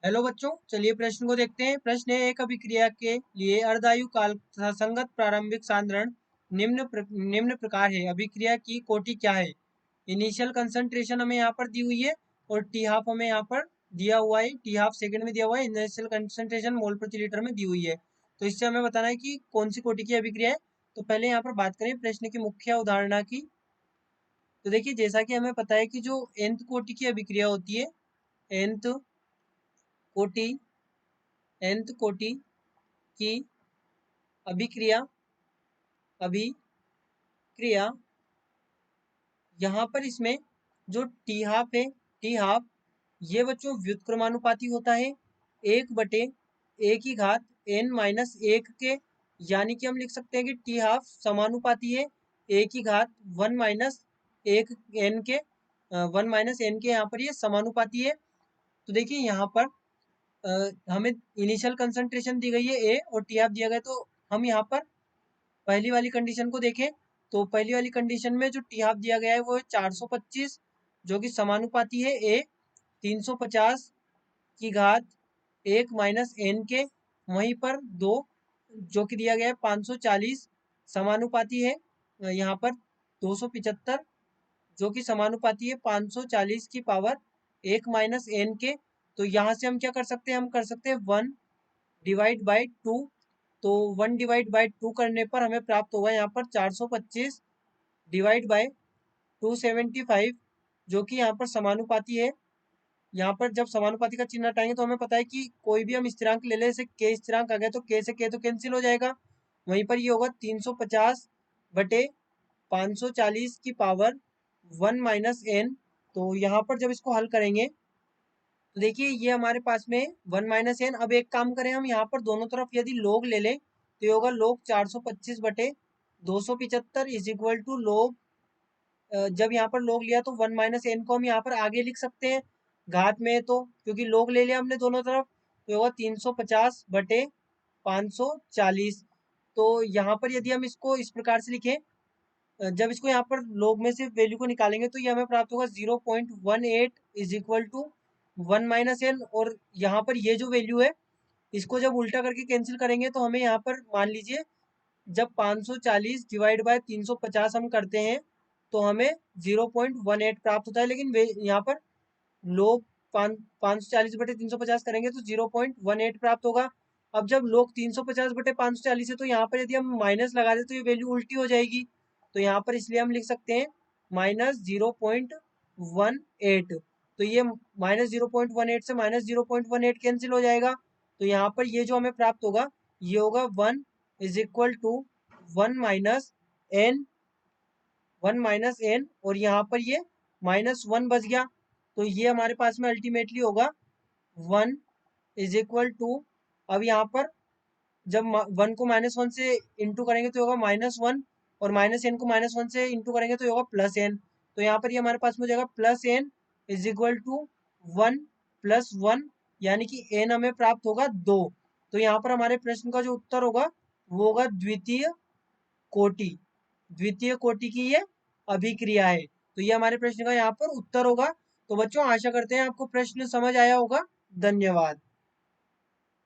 Hello बच्चों, चलिए प्रश्न को देखते हैं। प्रश्न है, एक अभिक्रिया के लिए अर्धायु काल तथा संगत प्रारंभिक सांद्रण निम्न प्रकार है। अभिक्रिया की कोटि क्या है? इनिशियल कंसंट्रेशन हमें यहाँ पर दी हुई है और टी हाफ हमें यहाँ पर दिया हुआ है। टी हाफ सेकंड में दिया हुआ है, इनिशियल कंसंट्रेशन मोल प्रति लीटर में दी हुई है। तो इससे हमें बताना है कि कौन सी कोटि की अभिक्रिया है। तो पहले यहाँ पर बात करें प्रश्न की मुख्य अवधारणा की। तो देखिए, जैसा कि हमें पता है कि जो nth कोटि की अभिक्रिया होती है, nth कोटि nth कोटि की अभिक्रिया अभिक्रिया यहाँ पर इसमें जो टी हाफ है, टी हाफ ये बच्चों व्युत्क्रमानुपाती होता है 1/a की घात n-1 के। यानी कि हम लिख सकते हैं कि टी हाफ समानुपाती है a की घात 1 - 1 n के। 1 - n के यहाँ पर ये समानुपाती है। तो देखिए यहाँ पर हमें इनिशियल कंसंट्रेशन दी गई है a और टी हाफ दिया गया है। तो हम यहाँ पर पहली वाली कंडीशन को देखें तो पहली वाली कंडीशन में जो टी हाफ दिया गया है वो है 425, जो कि समानुपाती है ए 350 की घात 1 - n के। वहीं पर दो जो कि दिया गया है 540 समानुपाती है यहाँ पर 275, जो कि समानुपाती है 540 की पावर 1 - n के। तो यहाँ से हम क्या कर सकते हैं, हम कर सकते हैं 1/2। तो 1/2 करने पर हमें प्राप्त होगा यहाँ पर 425 डिवाइड बाय 275, जो कि यहाँ पर समानुपाती है। यहाँ पर जब समानुपाती का चिन्ह हटाएंगे तो हमें पता है कि कोई भी हम स्थिरांक ले लें, जैसे k स्थिरांक आ गया तो k से k तो कैंसिल हो जाएगा। वहीं पर ये होगा 350 बटे 540 की पावर 1 - n। तो यहाँ पर जब इसको हल करेंगे तो देखिए ये हमारे पास में 1 - n। अब एक काम करें, हम यहाँ पर दोनों तरफ यदि log ले लें तो ये होगा log 425 बटे 275 इज इक्वल टू log, जब यहाँ पर log लिया तो 1 - n को हम यहाँ पर आगे लिख सकते हैं घात में, तो क्योंकि log ले लिया हमने दोनों तरफ तो होगा 350 बटे 540। तो यहाँ पर यदि हम इसको इस प्रकार से लिखें, जब इसको यहाँ पर log में से वैल्यू को निकालेंगे तो ये हमें प्राप्त होगा 0.18 इज इक्वल टू 1 - n। और यहाँ पर ये जो वैल्यू है इसको जब उल्टा करके कैंसिल करेंगे तो हमें यहाँ पर मान लीजिए जब 540 डिवाइड बाय 350 हम करते हैं तो हमें 0.18 प्राप्त होता है। लेकिन यहाँ पर लोग 540 बटे 350 करेंगे तो 0.18 प्राप्त होगा। अब जब लोग 350 बटे 540 है तो यहाँ पर यदि हम माइनस लगा दें तो ये वैल्यू उल्टी हो जाएगी। तो यहाँ पर इसलिए हम लिख सकते हैं -0.18। तो ये -0.18 से -0.18 कैंसिल हो जाएगा। तो यहाँ पर ये जो हमें प्राप्त होगा ये होगा 1 is equal to 1 - n, 1 - n। और यहाँ पर ये -1 बच गया। तो ये हमारे पास में अल्टीमेटली होगा 1 इज इक्वल टू, अब यहाँ पर जब 1 को -1 से इंटू करेंगे तो होगा -1 और -n को -1 से इंटू करेंगे तो होगा +n। तो यहाँ पर ये हमारे पास में हो जाएगा +n इज इक्वल टू 1 + 1, यानी कि n हमें प्राप्त होगा 2। तो यहाँ पर हमारे प्रश्न का जो उत्तर होगा वो होगा कोटि द्वितीय कोटि की ये अभिक्रिया है। तो ये हमारे प्रश्न का यहाँ पर उत्तर होगा। तो बच्चों आशा करते हैं आपको प्रश्न समझ आया होगा। धन्यवाद।